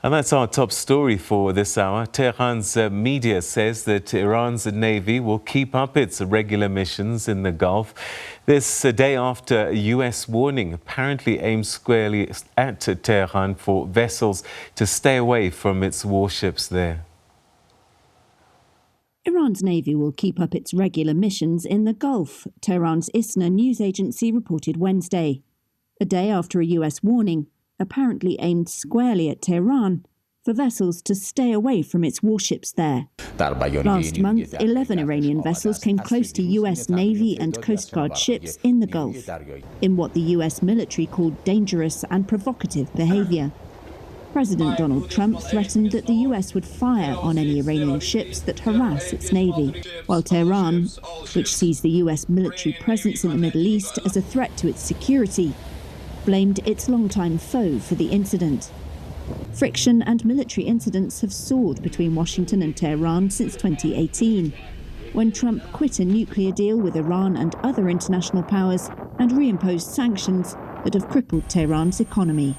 And that's our top story for this hour. Tehran's media says that Iran's Navy will keep up its regular missions in the Gulf. This a day after a U.S. warning apparently aimed squarely at Tehran for vessels to stay away from its warships there. Iran's Navy will keep up its regular missions in the Gulf, Tehran's ISNA news agency reported Wednesday. A day after a U.S. warning, apparently aimed squarely at Tehran, for vessels to stay away from its warships there. Last month, 11 Iranian vessels came close to U.S. Navy and Coast Guard ships in the Gulf, in what the U.S. military called dangerous and provocative behavior. President Donald Trump threatened that the U.S. would fire on any Iranian ships that harass its navy, while Tehran, which sees the U.S. military presence in the Middle East as a threat to its security, blamed its longtime foe for the incident. Friction and military incidents have soared between Washington and Tehran since 2018, when Trump quit a nuclear deal with Iran and other international powers and reimposed sanctions that have crippled Tehran's economy.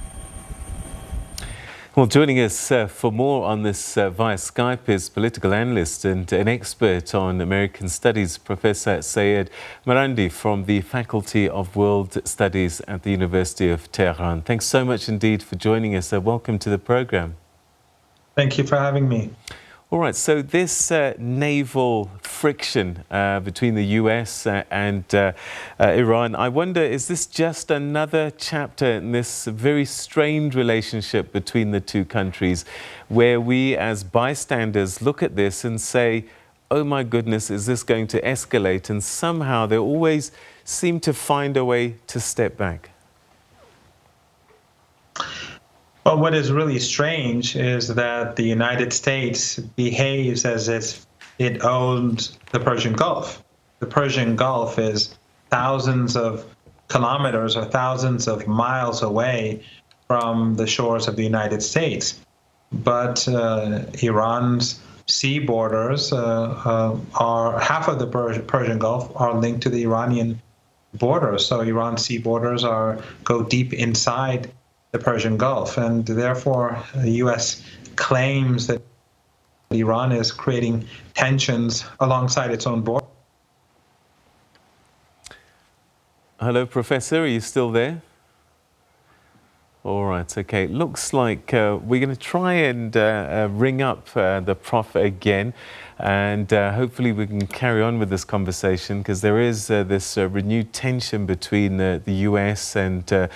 Well, joining us for more on this via Skype is political analyst and an expert on American studies, Professor Seyed Marandi from the Faculty of World Studies at the University of Tehran. Thanks so much indeed for joining us. Welcome to the program. Thank you for having me. All right, so this naval friction between the US and Iran, I wonder, is this just another chapter in this very strained relationship between the two countries, where we as bystanders look at this and say, oh my goodness, is this going to escalate? And somehow they always seem to find a way to step back. Well, what is really strange is that the United States behaves as if it owns the Persian Gulf. The Persian Gulf is thousands of kilometers or thousands of miles away from the shores of the United States. But Iran's sea borders are half of the Persian Gulf are linked to the Iranian borders. So Iran's sea borders go deep inside the Persian Gulf, and therefore the U.S. claims that Iran is creating tensions alongside its own border. Hello, Professor, are you still there? All right, okay. Looks like we're going to try and ring up the Prof again, and hopefully we can carry on with this conversation, because there is this renewed tension between the US and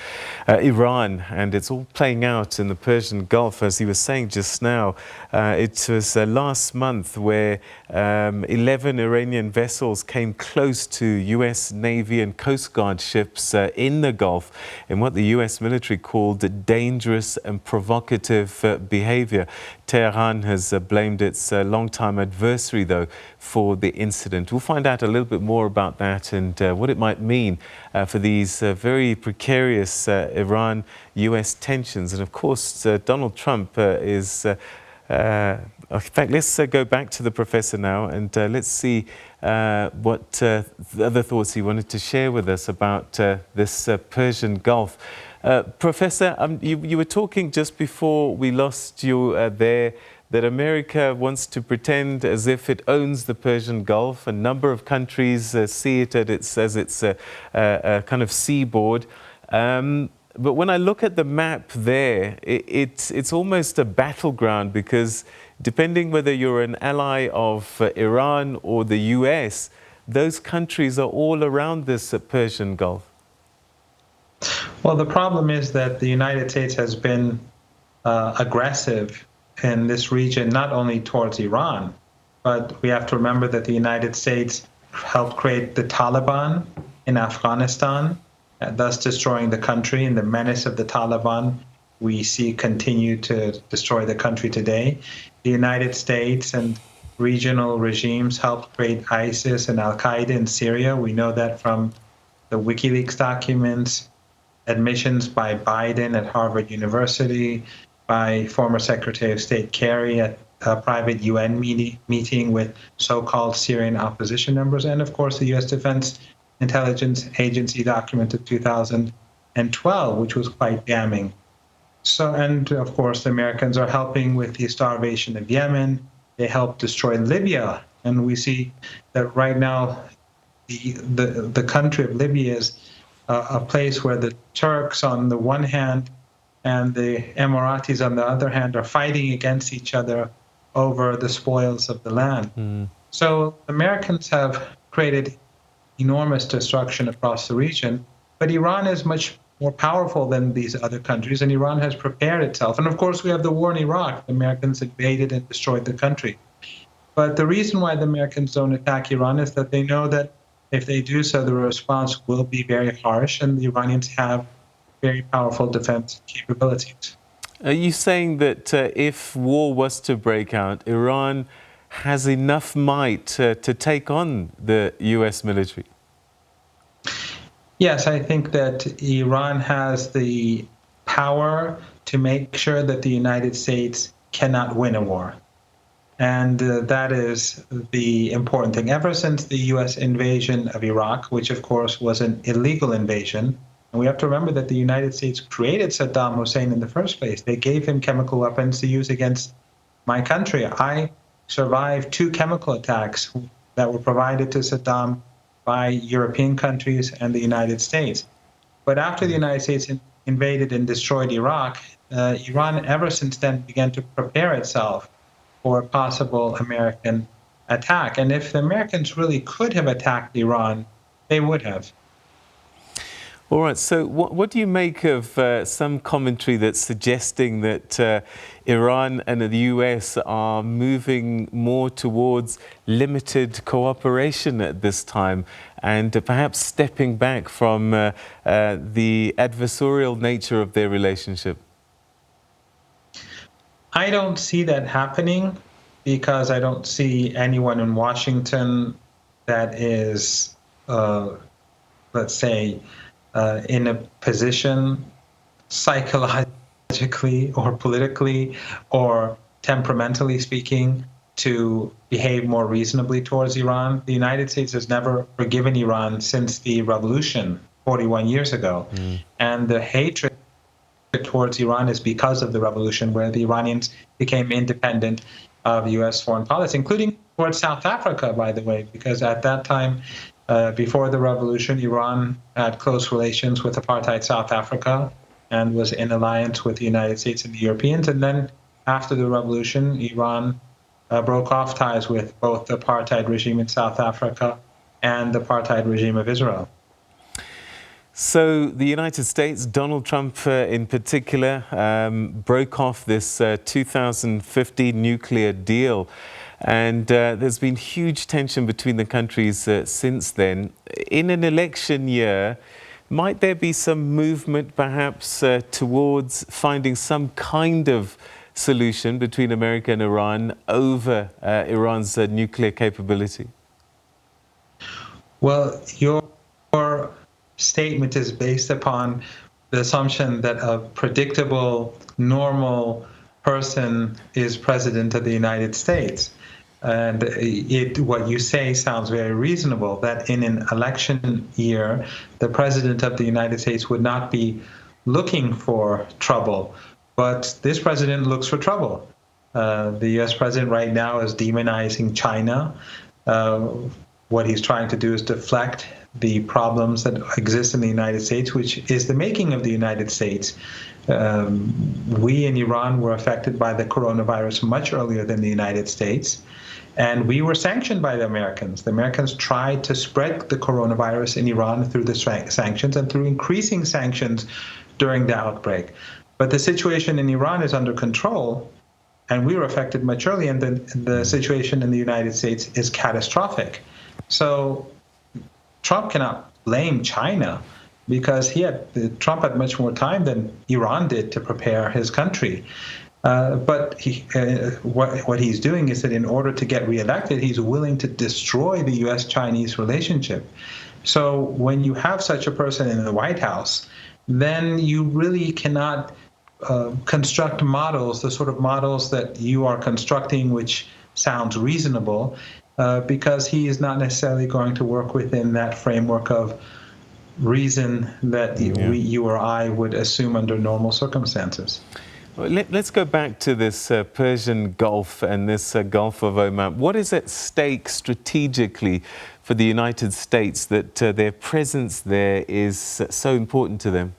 Iran, and it's all playing out in the Persian Gulf. As you were saying just now, it was last month where 11 Iranian vessels came close to US Navy and Coast Guard ships in the Gulf in what the US military called dangerous and provocative behavior. Tehran has blamed its longtime adversary, though, for the incident. We'll find out a little bit more about that and what it might mean for these very precarious Iran-US tensions. And of course, Donald Trump is... in fact, let's go back to the professor now and let's see what other thoughts he wanted to share with us about this Persian Gulf. Professor, you were talking just before we lost you there that America wants to pretend as if it owns the Persian Gulf. A number of countries see it as its kind of seaboard. But when I look at the map there, it's almost a battleground, because depending whether you're an ally of Iran or the US, those countries are all around this Persian Gulf. Well, the problem is that the United States has been aggressive in this region, not only towards Iran, but we have to remember that the United States helped create the Taliban in Afghanistan, thus destroying the country. And the menace of the Taliban we see continue to destroy the country today. The United States and regional regimes helped create ISIS and Al-Qaeda in Syria. We know that from the WikiLeaks documents, admissions by Biden at Harvard University, by former Secretary of State Kerry at a private UN meeting with so-called Syrian opposition members, and of course the U.S. Defense Intelligence Agency document of 2012, which was quite damning. So, and of course, the Americans are helping with the starvation of Yemen. They helped destroy Libya. And we see that right now, the country of Libya is a place where the Turks on the one hand and the Emiratis on the other hand are fighting against each other over the spoils of the land. So Americans have created enormous destruction across the region, but Iran is much more powerful than these other countries, and Iran has prepared itself. And of course, we have the war in Iraq. The Americans invaded and destroyed the country. But the reason why the Americans don't attack Iran is that they know that if they do so, the response will be very harsh, and the Iranians have very powerful defense capabilities. Are you saying that if war was to break out, Iran has enough might to take on the U.S. military? Yes, I think that Iran has the power to make sure that the United States cannot win a war. And that is the important thing. Ever since the U.S. invasion of Iraq, which of course was an illegal invasion, and we have to remember that the United States created Saddam Hussein in the first place. They gave him chemical weapons to use against my country. I survived 2 chemical attacks that were provided to Saddam by European countries and the United States. But after the United States invaded and destroyed Iraq, Iran ever since then began to prepare itself for a possible American attack. And if the Americans really could have attacked Iran, they would have. All right, so what do you make of some commentary that's suggesting that Iran and the US are moving more towards limited cooperation at this time and perhaps stepping back from the adversarial nature of their relationship? I don't see that happening because I don't see anyone in Washington that is, let's say, in a position psychologically or politically or temperamentally speaking to behave more reasonably towards Iran. The United States has never forgiven Iran since the revolution 41 years ago. And the hatred towards Iran is because of the revolution, where the Iranians became independent of U.S. foreign policy, including towards South Africa, by the way, because at that time, before the revolution, Iran had close relations with apartheid South Africa and was in alliance with the United States and the Europeans. And then after the revolution, Iran broke off ties with both the apartheid regime in South Africa and the apartheid regime of Israel. So the United States, Donald Trump in particular, broke off this 2015 nuclear deal. And there's been huge tension between the countries since then. In an election year, might there be some movement perhaps towards finding some kind of solution between America and Iran over Iran's nuclear capability? Well, your statement is based upon the assumption that a predictable, normal person is president of the United States. And what you say sounds very reasonable, that in an election year, the president of the United States would not be looking for trouble. But this president looks for trouble. The U.S. president right now is demonizing China. What he's trying to do is deflect the problems that exist in the United States, which is the making of the United States. We in Iran were affected by the coronavirus much earlier than the United States. And we were sanctioned by the Americans. The Americans tried to spread the coronavirus in Iran through the sanctions and through increasing sanctions during the outbreak. But the situation in Iran is under control, and we were affected much earlier, and the situation in the United States is catastrophic. So Trump cannot blame China because Trump had much more time than Iran did to prepare his country. But what he's doing is that in order to get reelected, he's willing to destroy the U.S.-Chinese relationship. So when you have such a person in the White House, then you really cannot construct models, the sort of models that you are constructing, which sounds reasonable, because he is not necessarily going to work within that framework of reason that you or I would assume under normal circumstances. Well, let's go back to this Persian Gulf and this Gulf of Oman. What is at stake strategically for the United States that their presence there is so important to them?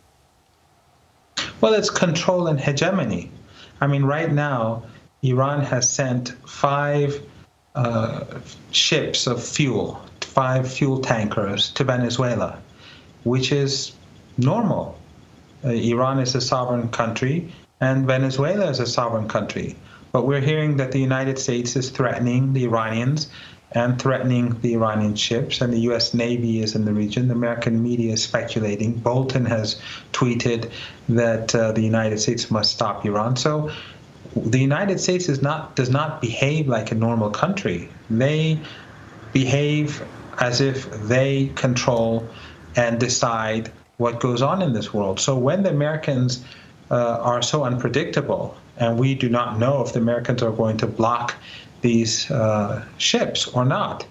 Well, it's control and hegemony. I mean, right now, Iran has sent 5 ships of fuel, 5 fuel tankers to Venezuela, which is normal. Iran is a sovereign country, and Venezuela is a sovereign country. But we're hearing that the United States is threatening the Iranians and threatening the Iranian ships, and the U.S. Navy is in the region. The American media is speculating. Bolton has tweeted that the United States must stop Iran. So the United States does not behave like a normal country. They behave as if they control and decide what goes on in this world. So when the Americans are so unpredictable, and we do not know if the Americans are going to block these ships or not,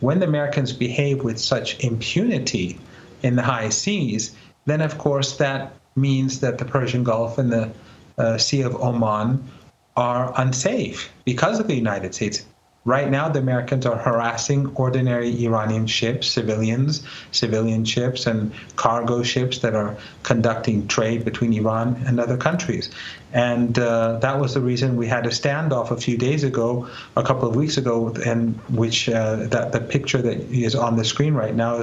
when the Americans behave with such impunity in the high seas, then of course that means that the Persian Gulf and the Sea of Oman are unsafe because of the United States. Right now, the Americans are harassing ordinary Iranian ships, civilian ships, and cargo ships that are conducting trade between Iran and other countries. And that was the reason we had a standoff a few days ago, a couple of weeks ago, and which that the picture that is on the screen right now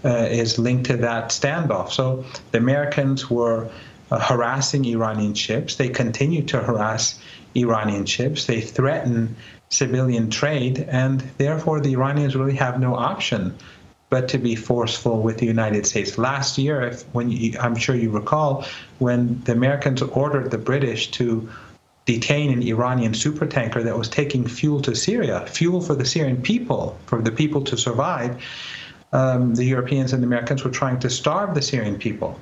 is linked to that standoff. So the Americans were harassing Iranian ships. They continue to harass Iranian ships. They threaten civilian trade, and therefore the Iranians really have no option but to be forceful with the United States. Last year, I'm sure you recall, when the Americans ordered the British to detain an Iranian supertanker that was taking fuel to Syria, fuel for the Syrian people, for the people to survive, the Europeans and the Americans were trying to starve the Syrian people.